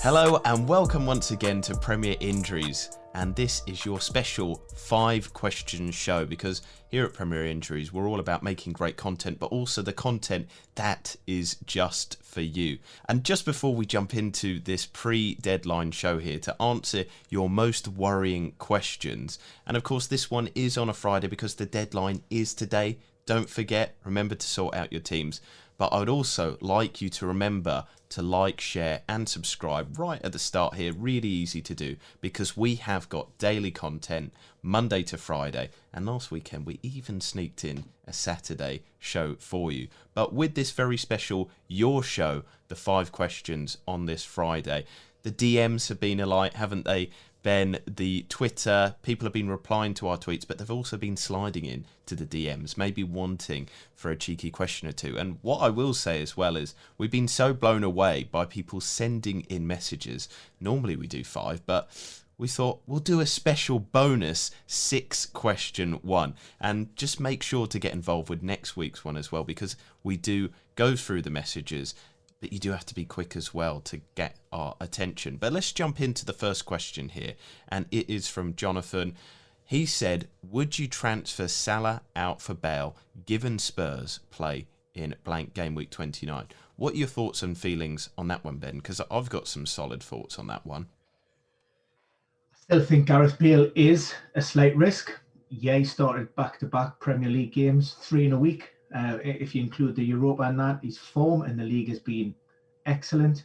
Hello and welcome once again to Premier Injuries, and this is your special 5-question show, because here at Premier Injuries we're all about making great content, but also the content that is just for you. And just before we jump into this pre-deadline show here to answer your most worrying questions, and of course this one is on a Friday because the deadline is today. Don't forget, remember to sort out your teams. But I would also like you to remember to like, share and subscribe right at the start here. Really easy to do because we have got daily content Monday to Friday, and last weekend we even sneaked in a Saturday show for you. But with this very special Your Show, the 5 questions on this Friday, the DMs have been alight, haven't they? Ben, the Twitter, people have been replying to our tweets, but they've also been sliding in to the DMs, maybe wanting for a cheeky question or two. And what I will say as well is we've been so blown away by people sending in messages. Normally we do 5, but we thought we'll do a special bonus 6-question one, and just make sure to get involved with next week's one as well, because we do go through the messages, but you do have to be quick as well to get our attention. But let's jump into the first question here, and it is from Jonathan. He said, would you transfer Salah out for Bale given Spurs play in blank game week 29? What are your thoughts and feelings on that one, Ben? Because I've got some solid thoughts on that one. I still think Gareth Bale is a slight risk. Yeah, he started back-to-back Premier League games, 3 in a week. If you include the Europa and that, his form in the league has been excellent.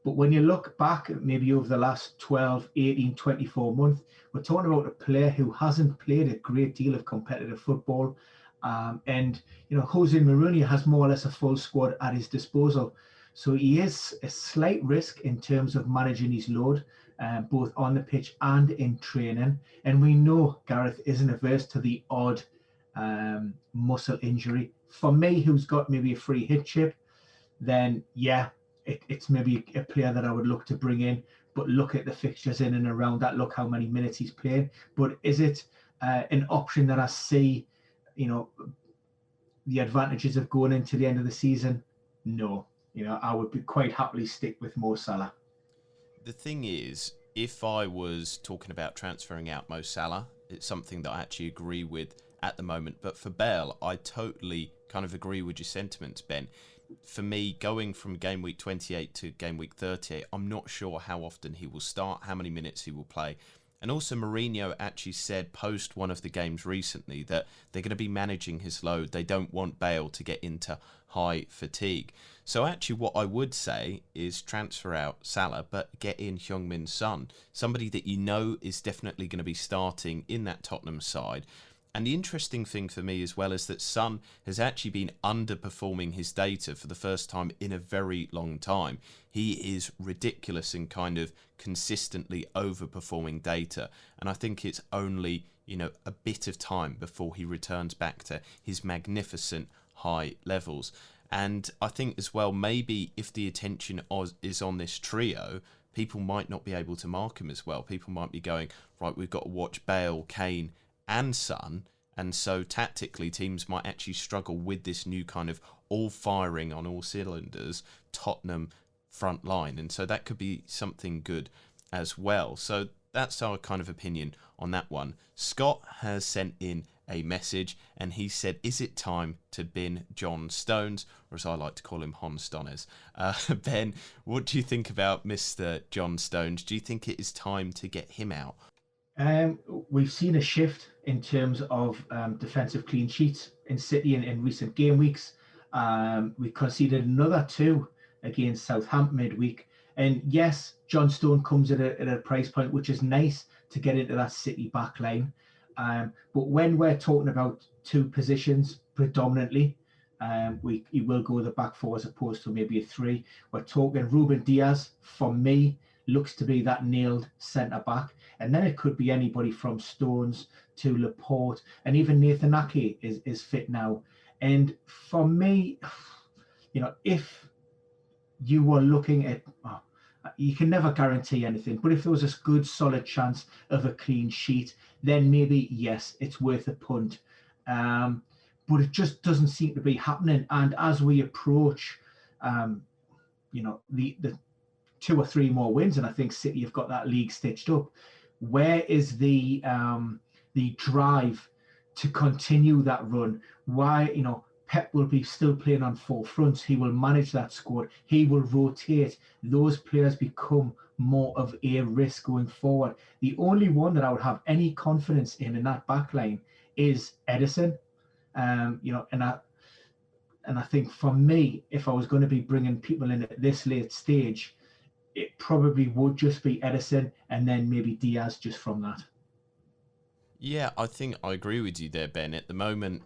But when you look back maybe over the last 12, 18, 24 months, we're talking about a player who hasn't played a great deal of competitive football. And, you know, Jose Mourinho has more or less a full squad at his disposal. So he is a slight risk in terms of managing his load, both on the pitch and in training. And we know Gareth isn't averse to the odd muscle injury. For me, who's got maybe a free hit chip, then yeah, it's maybe a player that I would look to bring in. But look at the fixtures in and around that. Look how many minutes he's playing. But is it an option that I see, you know, the advantages of going into the end of the season? No. You know, I would be quite happily stick with Mo Salah. The thing is, if I was talking about transferring out Mo Salah, it's something that I actually agree with at the moment. But for Bale, I totally kind of agree with your sentiments, Ben. For me, going from game week 28 to game week 38, I'm not sure how often he will start, how many minutes he will play. And also Mourinho actually said post one of the games recently that they're going to be managing his load. They don't want Bale to get into high fatigue. So actually what I would say is transfer out Salah, but get in Heung-min Son, somebody that you know is definitely going to be starting in that Tottenham side. And the interesting thing for me as well is that Son has actually been underperforming his data for the first time in a very long time. He is ridiculous in kind of consistently overperforming data. And I think it's only, you know, a bit of time before he returns back to his magnificent high levels. And I think as well, maybe if the attention is on this trio, people might not be able to mark him as well. People might be going, right, we've got to watch Bale, Kane and Son, and so tactically teams might actually struggle with this new kind of all firing on all cylinders Tottenham front line, and so that could be something good as well. So that's our kind of opinion on that one. Scott has sent in a message and he said, is it time to bin John Stones, or as I like to call him, Hon Stones? Ben, what do you think about Mr. John Stones? Do you think it is time to get him out? We've seen a shift in terms of defensive clean sheets in City in recent game weeks. We conceded another 2 against Southampton midweek. And yes, John Stone comes at a price point which is nice to get into that City back line. But when we're talking about 2 positions predominantly, he will go with the back 4 as opposed to maybe a 3. We're talking Ruben Diaz, for me, looks to be that nailed centre back. And then it could be anybody from Stones to Laporte, and even Nathan Ake is fit now. And for me, you know, if you were looking at, you can never guarantee anything, but if there was a good solid chance of a clean sheet, then maybe yes, it's worth a punt. but it just doesn't seem to be happening. And as we approach, the 2 or 3 more wins, and I think City have got that league stitched up. Where is the drive to continue that run? Why, Pep will be still playing on 4 fronts. He will manage that squad. He will rotate. Those players become more of a risk going forward. The only one that I would have any confidence in that back line is Edison. And I think for me, if I was going to be bringing people in at this late stage, it probably would just be Edison and then maybe Diaz just from that. Yeah, I think I agree with you there, Ben. At the moment,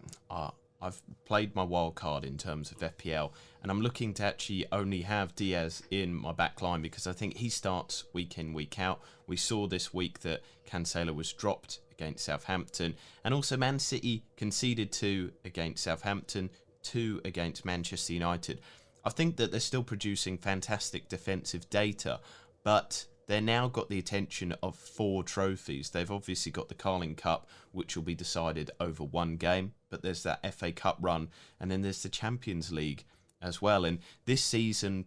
I've played my wild card in terms of FPL, and I'm looking to actually only have Diaz in my back line because I think he starts week in, week out. We saw this week that Cancelo was dropped against Southampton, and also Man City conceded 2 against Southampton, 2 against Manchester United. I think that they're still producing fantastic defensive data, but they're now got the attention of 4 trophies. They've obviously got the Carling Cup, which will be decided over 1 game, but there's that FA Cup run, and then there's the Champions League as well. And this season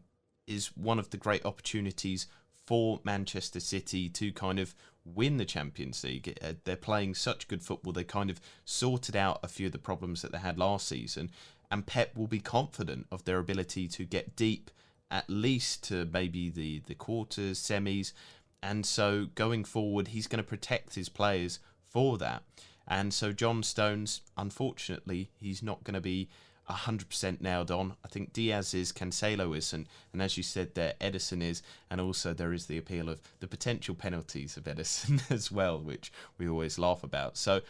is one of the great opportunities for Manchester City to kind of win the Champions League. They're playing such good football. They kind of sorted out a few of the problems that they had last season, and Pep will be confident of their ability to get deep, at least to maybe the quarters, semis. And so going forward, he's going to protect his players for that. And so John Stones, unfortunately, he's not going to be 100% nailed on. I think Diaz is, Cancelo is, and as you said there, Edison is, and also there is the appeal of the potential penalties of Edison as well, which we always laugh about. So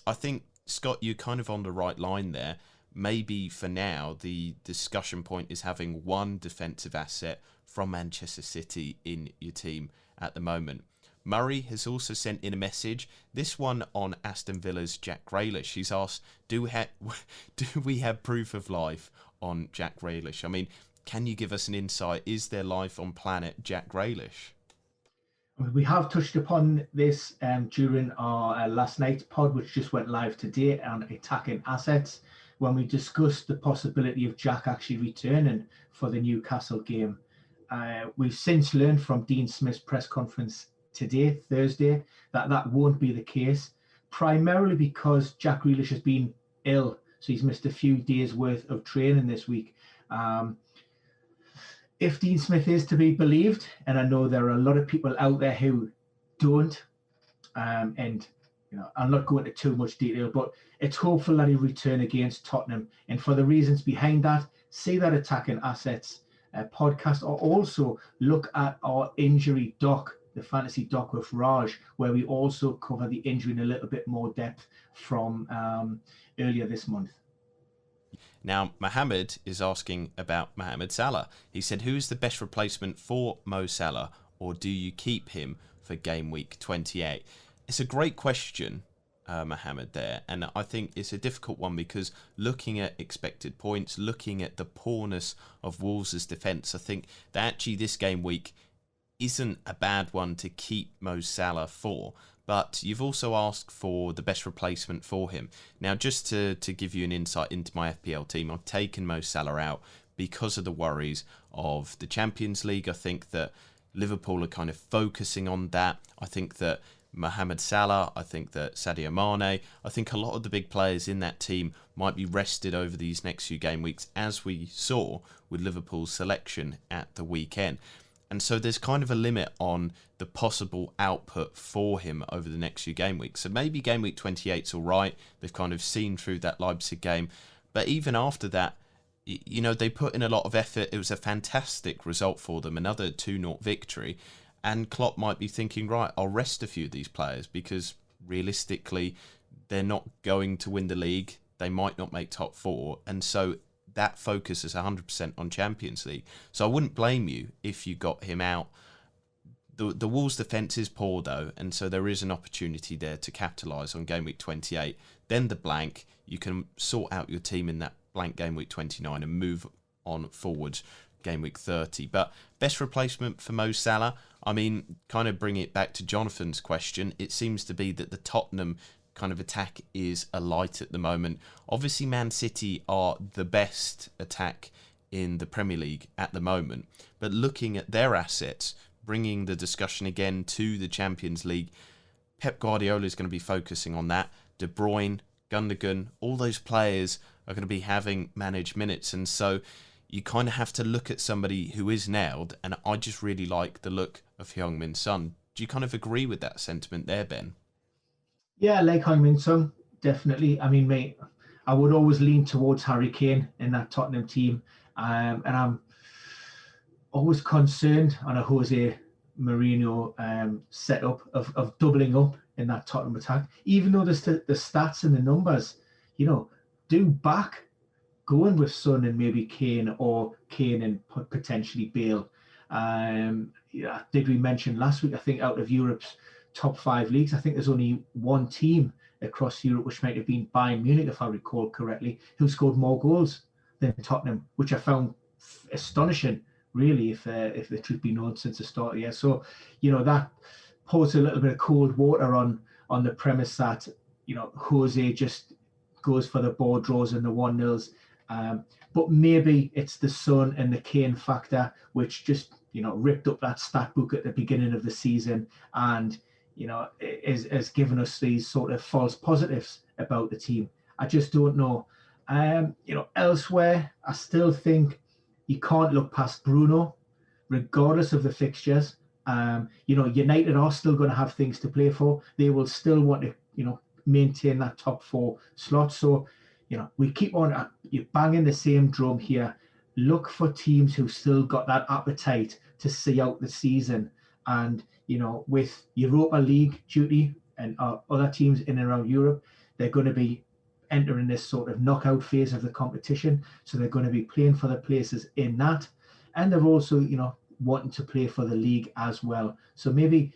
I think, Scott, you're kind of on the right line there. Maybe for now, the discussion point is having one defensive asset from Manchester City in your team at the moment. Murray has also sent in a message, this one on Aston Villa's Jack Grealish. He's asked, do we have proof of life on Jack Grealish? I mean, can you give us an insight? Is there life on planet Jack Grealish? We have touched upon this during our last night's pod, which just went live today on attacking assets, when we discussed the possibility of Jack actually returning for the Newcastle game. We've since learned from Dean Smith's press conference today, Thursday, that won't be the case, primarily because Jack Grealish has been ill, so he's missed a few days worth of training this week. If Dean Smith is to be believed, and I know there are a lot of people out there who don't, and I'm not going into too much detail, but it's hopeful that he'll return against Tottenham. And for the reasons behind that, see that attacking assets podcast, or also look at our injury doc, the fantasy doc with Raj, where we also cover the injury in a little bit more depth from earlier this month. Now, Mohamed is asking about Mohamed Salah. He said, who is the best replacement for Mo Salah, or do you keep him for game week 28? It's a great question, Mohamed, there. And I think it's a difficult one because looking at expected points, looking at the poorness of Wolves' defence, I think that actually this game week isn't a bad one to keep Mo Salah for. But you've also asked for the best replacement for him. Now, just to give you an insight into my FPL team, I've taken Mo Salah out because of the worries of the Champions League. I think that Liverpool are kind of focusing on that. I think that Mohamed Salah, I think that Sadio Mane, I think a lot of the big players in that team might be rested over these next few game weeks, as we saw with Liverpool's selection at the weekend. And so there's kind of a limit on the possible output for him over the next few game weeks. So maybe game week 28's all right. They've kind of seen through that Leipzig game. But even after that, they put in a lot of effort. It was a fantastic result for them, another 2-0 victory. And Klopp might be thinking, right, I'll rest a few of these players because realistically, they're not going to win the league. They might not make top 4. And so that focus is 100% on Champions League. So I wouldn't blame you if you got him out. The Wolves' defence is poor, though, and so there is an opportunity there to capitalise on game week 28. Then the blank, you can sort out your team in that blank game week 29 and move on forward game week 30. But best replacement for Mo Salah, I mean, kind of bring it back to Jonathan's question, it seems to be that the Tottenham kind of attack is alight at the moment. Obviously, Man City are the best attack in the Premier League at the moment, but looking at their assets, bringing the discussion again to the Champions League, Pep Guardiola is going to be focusing on that. De Bruyne, Gundogan, all those players are going to be having managed minutes, and so you kind of have to look at somebody who is nailed, and I just really like the look of Heung-min Son. Do you kind of agree with that sentiment there, Ben? Yeah, I like Heung-min Son, definitely. I mean, mate, I would always lean towards Harry Kane in that Tottenham team. And I'm always concerned on a Jose Mourinho setup of doubling up in that Tottenham attack. Even though the stats and the numbers, do back going with Son and maybe Kane, or Kane and potentially Bale. Did we mention last week, I think out of Europe's top 5 leagues, I think there's only one team across Europe, which might have been Bayern Munich, if I recall correctly, who scored more goals than Tottenham, which I found astonishing, really, if the truth be known, since the start of the year. So, that pours a little bit of cold water on the premise that, Jose just goes for the ball draws and the 1-0s. But maybe it's the Son and the Kane factor, which just, ripped up that stat book at the beginning of the season, and is giving us these sort of false positives about the team. I just don't know. Elsewhere, I still think you can't look past Bruno, regardless of the fixtures. United are still going to have things to play for. They will still want to, maintain that top 4 slot. So, we keep on you're banging the same drum here. Look for teams who've still got that appetite to see out the season. And, with Europa League duty and other teams in and around Europe, they're going to be entering this sort of knockout phase of the competition. So they're going to be playing for the places in that. And they're also, wanting to play for the league as well. So maybe,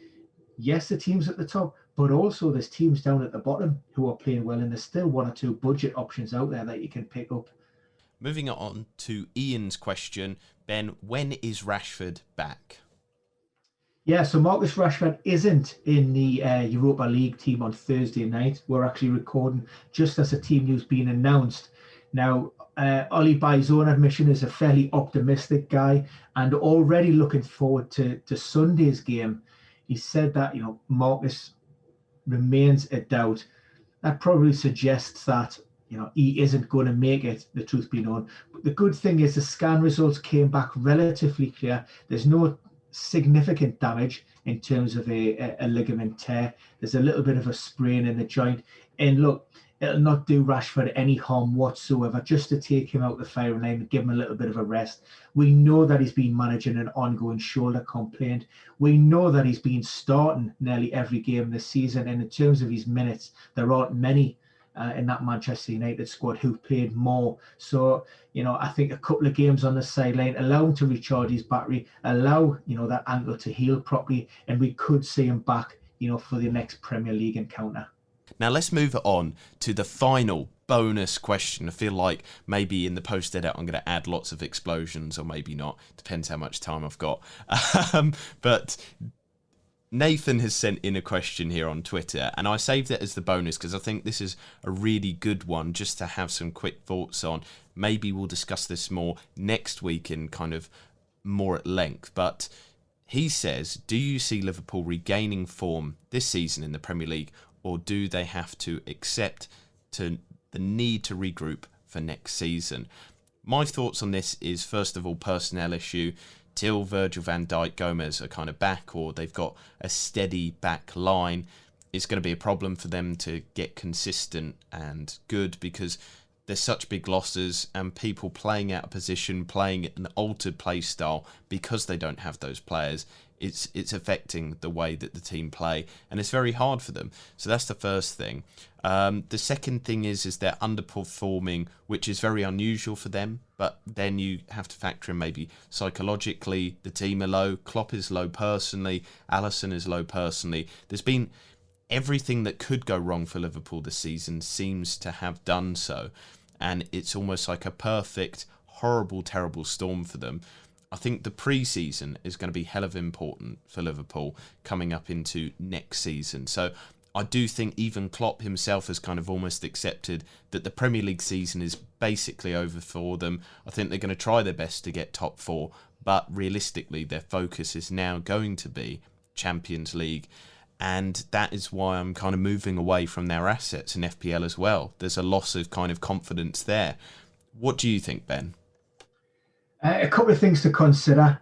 yes, the teams at the top, but also there's teams down at the bottom who are playing well, and there's still 1 or 2 budget options out there that you can pick up. Moving on to Ian's question, Ben, when is Rashford back? Yeah, so Marcus Rashford isn't in the Europa League team on Thursday night. We're actually recording just as a team news being announced. Now, Oli, by his own admission, is a fairly optimistic guy, and already looking forward to Sunday's game. He said that, Marcus remains a doubt. That probably suggests that, he isn't going to make it, the truth be known. But the good thing is the scan results came back relatively clear. There's no significant damage in terms of a ligament tear. There's a little bit of a sprain in the joint. And look, it'll not do Rashford any harm whatsoever, just to take him out the firing line and give him a little bit of a rest. We know that he's been managing an ongoing shoulder complaint. We know that he's been starting nearly every game this season. And in terms of his minutes, there aren't many in that Manchester United squad who've played more. So, I think a couple of games on the sideline, allow him to recharge his battery, allow, that ankle to heal properly, and we could see him back, for the next Premier League encounter. Now let's move on to the final bonus question. I feel like maybe in the post-edit I'm going to add lots of explosions, or maybe not. Depends how much time I've got. But Nathan has sent in a question here on Twitter, and I saved it as the bonus because I think this is a really good one just to have some quick thoughts on. Maybe we'll discuss this more next week in kind of more at length. But he says, do you see Liverpool regaining form this season in the Premier League, or do they have to accept the need to regroup for next season? My thoughts on this is, first of all, personnel issue. Till Virgil van Dijk, Gomez are kind of back, or they've got a steady back line, it's going to be a problem for them to get consistent and good, because there's such big losses and people playing out of position, playing an altered play style because they don't have those players. It's affecting the way that the team play, and it's very hard for them. So that's the first thing. The second thing is they're underperforming, which is very unusual for them. But then you have to factor in maybe psychologically the team are low. Klopp is low personally. Alisson is low personally. There's been everything that could go wrong for Liverpool this season seems to have done so, and it's almost like a perfect, horrible, terrible storm for them. I think the pre-season is going to be hell of important for Liverpool coming up into next season. So I do think even Klopp himself has kind of almost accepted that the Premier League season is basically over for them. I think they're going to try their best to get top four, but realistically their focus is now going to be Champions League. And that is why I'm kind of moving away from their assets in FPL as well. There's a loss of kind of confidence there. What do you think, Ben? A couple of things to consider.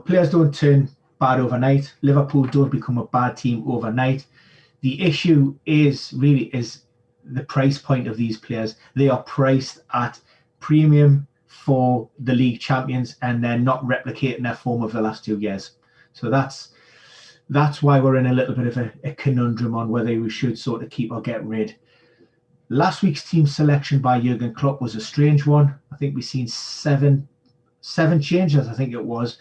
Players don't turn bad overnight. Liverpool don't become a bad team overnight. The issue is the price point of these players. They are priced at premium for the league champions, and they're not replicating their form of the last 2 years. So that's why we're in a little bit of a conundrum on whether we should sort of keep or get rid. Last week's team selection by Jurgen Klopp was a strange one. I think we've seen seven changes, I think it was.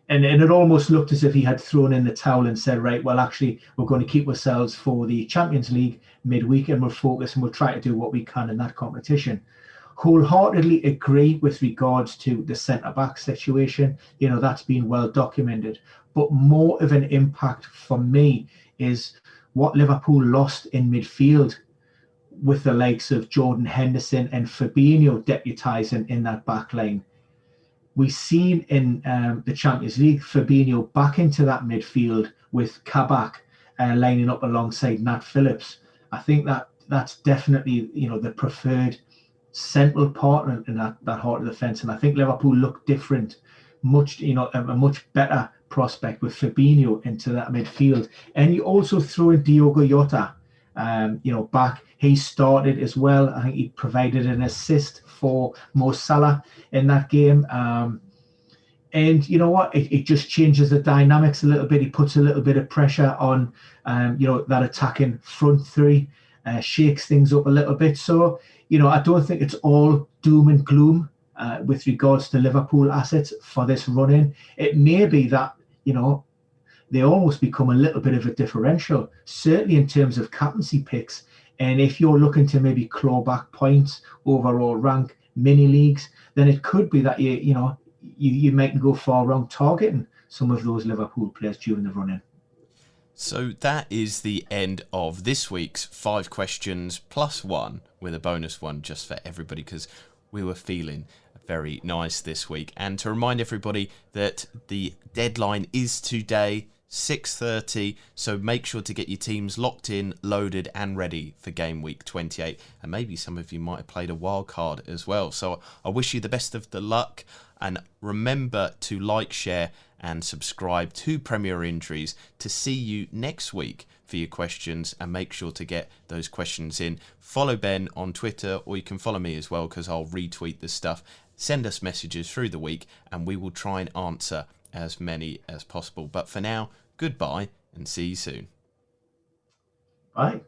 And it almost looked as if he had thrown in the towel and said, right, well, actually, we're going to keep ourselves for the Champions League midweek, and we'll focus and we'll try to do what we can in that competition. Wholeheartedly agree with regards to the centre-back situation. That's been well documented. But more of an impact for me is what Liverpool lost in midfield with the likes of Jordan Henderson and Fabinho deputising in that back line. We've seen in the Champions League, Fabinho back into that midfield with Kabak lining up alongside Nat Phillips. I think that's definitely, the preferred central partner in that heart of the fence. And I think Liverpool look different, a much better prospect with Fabinho into that midfield. And you also throw in Diogo Jota, back. He started as well. I think he provided an assist for Mo Salah in that game. And you know what? It just changes the dynamics a little bit. He puts a little bit of pressure on, that attacking front three, shakes things up a little bit. So, I don't think it's all doom and gloom with regards to Liverpool assets for this run-in. It may be that, they almost become a little bit of a differential, certainly in terms of captaincy picks. And if you're looking to maybe claw back points, overall rank, mini leagues, then it could be that you might go far wrong targeting some of those Liverpool players during the run-in. So that is the end of this week's 5 questions plus 1, with a bonus one just for everybody because we were feeling very nice this week. And to remind everybody that the deadline is today, 6:30, so make sure to get your teams locked in, loaded and ready for game week 28. And maybe some of you might have played a wild card as well. So I wish you the best of the luck, and remember to like, share and subscribe to Premier Injuries to see you next week for your questions, and make sure to get those questions in. Follow Ben on Twitter, or you can follow me as well because I'll retweet this stuff. Send us messages through the week and we will try and answer as many as possible. But for now, goodbye and see you soon. Bye.